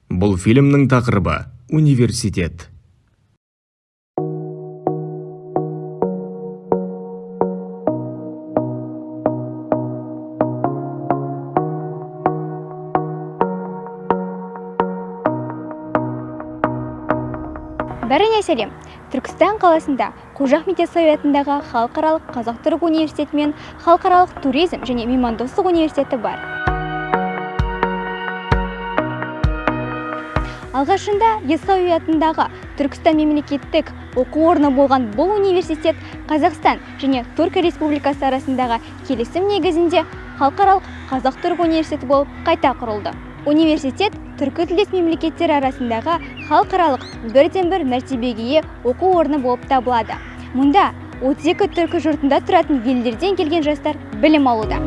Бұл фильмнің тақырыбы университет. Бәріне сәлем. Түркістан қаласында Қожа Ахмет Яссауи атындағы халықаралық қазақ-түрік университеті мен халықаралық туризм және меймандостық университеті бар. Алғашында Яссауи атындағы Түркістан мемлекеттік оқу орны болған бұл университет Қазақстан және Түркия Республикасы арасындағы келісім негізінде халықаралық қазақ-түрік университеті болып қайта құрылды. Университет түркітілдес мемлекеттер арасындағы халықаралық бірден-бір мәртебеге ие оқу орны болып табылады. Мұнда 32 түркі жұртында тұратын елдерден келген жастар білім алуда.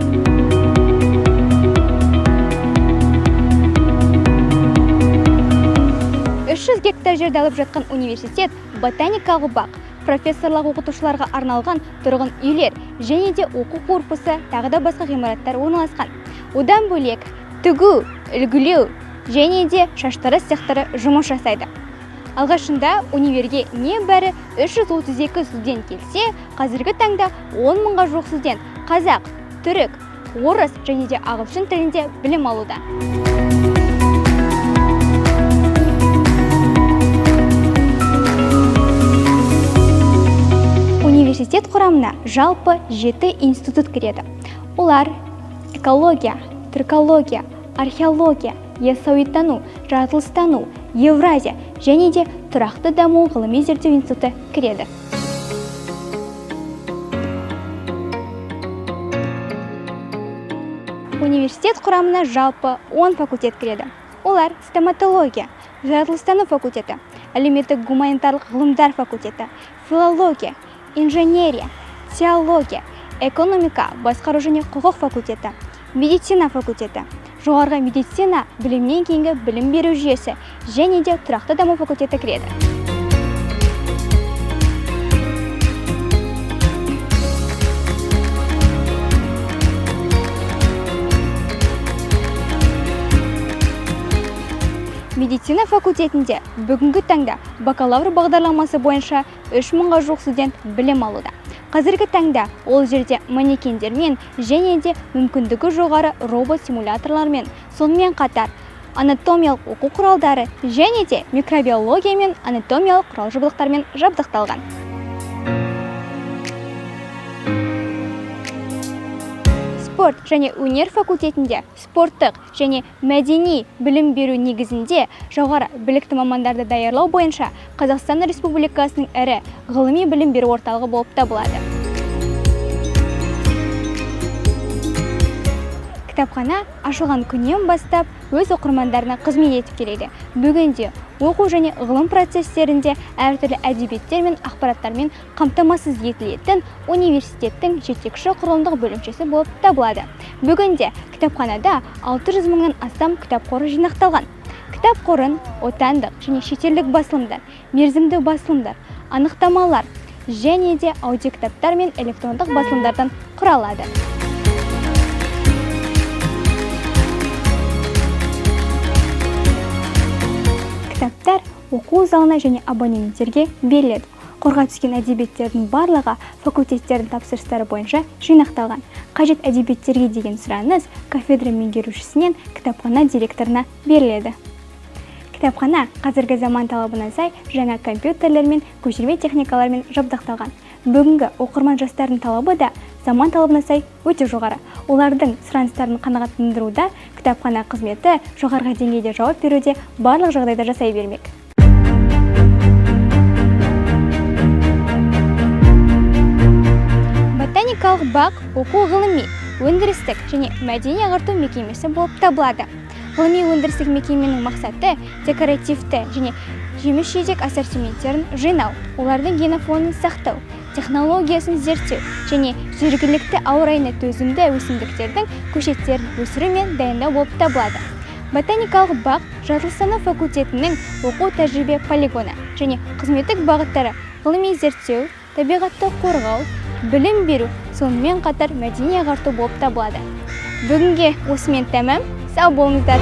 Гектар жерді алып жатқан университет ботаникалық бақ, профессорлық оқытушыларға арналған тұрғын үйлер және де оқу корпусы тағы да басқа ғимараттар орналасқан. Одан бөлек тігу, үлгілеу және де шаштараз цехтары жұмыс жасайды. Алғашында универге небәрі 332 студент келсе, қазіргі таңда 10 мыңға жуық студент қазақ, түрік, орыс және де ағылшын тілінде білім алуда. Университет құрамына жалпы 7 институт кіреді. Олар экология, түркология, археология, яссауитану, жаратылыстану, Евразия және де тұрақты даму ғылыми зерттеу институты кіреді. Университет құрамына жалпы 10 факультет кіреді. Олар стоматология, жаратылыстану факультеті, әлеуметтік гуманитарлық ғылымдар факультеті, филология, инженерия, теология, экономика, басқару және құқық факультеті, медицина факультеті, жоғарғы медицина білімнен кейінгі білім беру жүйесі және де тұрақты даму факультеті кіреді. Медицина факультетінде бүгінгі таңда бакалавр бағдарламасы бойынша 3 мыңға жуық студент білім алуда. Қазіргі таңда ол жерде манекендермен және де мүмкіндігі жоғары робот симуляторлармен, сонымен қатар анатомиялық оқу құралдары және де микробиология мен анатомиялық құрал жабдықтармен жабдықталған. Спорт және өнер факультетінде спорттық және мәдени білім беру негізінде жоғары білікті мамандарды даярлау бойынша Қазақстан Республикасының ірі ғылыми білім беру орталығы болып табылады. Кітапхана ашылған күннен бастап өз оқырмандарына қызмет етіп келеді. Бүгінде оқу және ғылым процестерінде әртүрлі әдебиеттер мен ақпараттармен қамтамасыз етілетін университеттің жетекші құрылымдық бөлімшесі болып табылады. Бүгінде кітапханада 600 мыңнан астам кітап қоры жинақталған. Кітап қорын отандық және шетелдік басылымдар, мерзімді басылымдар, анықтамалар және де аудиокітаптар мен электрондық басылымдардан құралады. Кітаптар оқу залына және абонементтерге беріледі. Қорға түскен әдебиеттердің барлығы факультеттердің тапсырыстары бойынша жинақталған. Қажет әдебиеттерге деген сұраныс кафедра меңгерушісінен кітапхана директорына беріледі. Кітапхана қазіргі заман талабына сай жаңа компьютерлер мен көшірме техникалармен жабдықталған. Бүгінгі оқырман жастардың талабы да заман талабына сай өте жоғары. Олардың сұраныстарын қанағаттандыруда кітапхана қызметі жоғарғы деңгейде жауап беруде барлық жағдайда жасай бермек. Ботаникалық бақ оқу ғылыми, өндірістік және мәдени ағарту мекемесі болып табылады. Ғылыми өндірістік мекеменің мақсаты декоративті және жеміс-жидек ассортименттерін жинау, олардың генофонын сақтау, технологиясын зерттеу және жергілікті ауа райына төзімді өсімдіктердің көшеттерін өсіру мен дайындау болып табылады. Ботаникалық бақ жаратылыстану факультетінің оқу тәжірибе полигоны және қызметтік бағыттары ғылыми зерттеу, табиғатты қорғау, білім беру, сонымен қатар мәдени ағарту болып табылады. Бүгінге осымен тәмам. Сау болыңыздар.